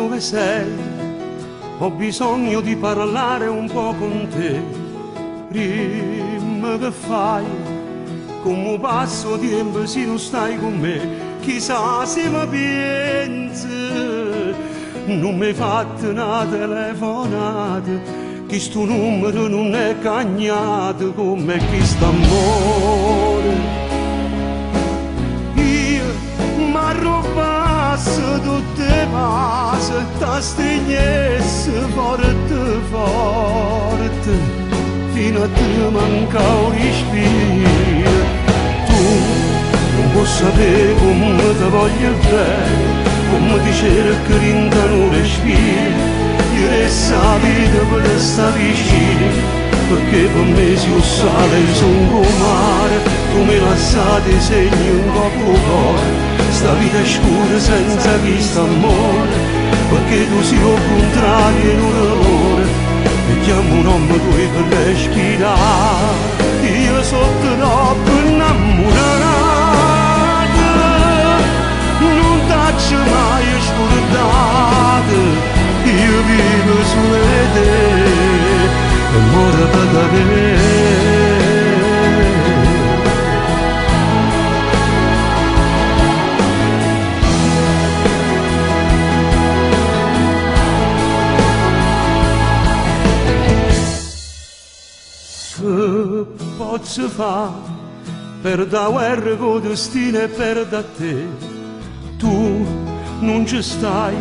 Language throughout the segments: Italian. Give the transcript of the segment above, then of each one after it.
dove sei, ho bisogno di parlare un po' con te. Prima che fai, come passo tempo se non stai con me, chissà se mi pensi, non mi hai fatto una telefonata, che sto numero non è cagnato come chi sta amore. M'arrubasse tutte le cose, t'astringesse forte forte, fino a te manca un respiro. Tu non puoi sapere come ti voglio bene, come ti cerco dentro un respiro. Io resto la vita per stare vicino, perché per me si sale io sono come mare, tu mi lasciate segni un po' cuore. Sta vita è scura senza questo amore, perché tu sei al contrario in un errore, e chiamo un uomo tuo per respirare. Io sono troppo innamorato, non t'ho mai scordato, io vivo solo te e muore per te. Che posso fare per da guerra con destino e per da te? Tu non ci stai,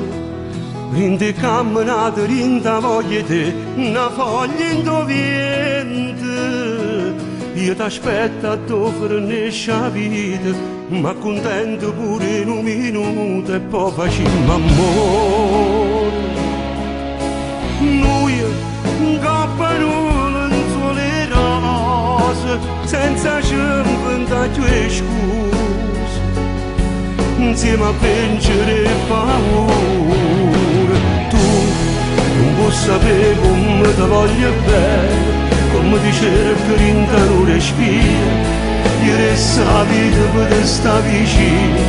rinde camminata, rinde voglia te, una foglia in tuo vento. Io t'aspetto a t'offrire la vita, ma contento pure in un minuto e poi facciamo amore. Noi cappano senza inventare tue scuse, insieme a vincere paura. Tu non puoi sapere come ti voglio bene, come ti cerco dentro un respiro. Io resto la vita per te sta vicino,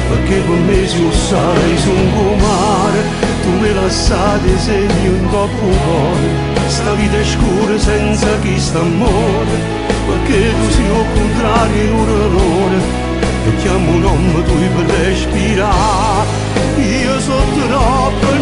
perché per me si sai sono come mare, tu mi lasciate segni un po' cuore. Sta vita è scura senza chi sta amore, perché tu sei al contrario in un errore, e chiamo un uomo tu per respirare. Io sono troppo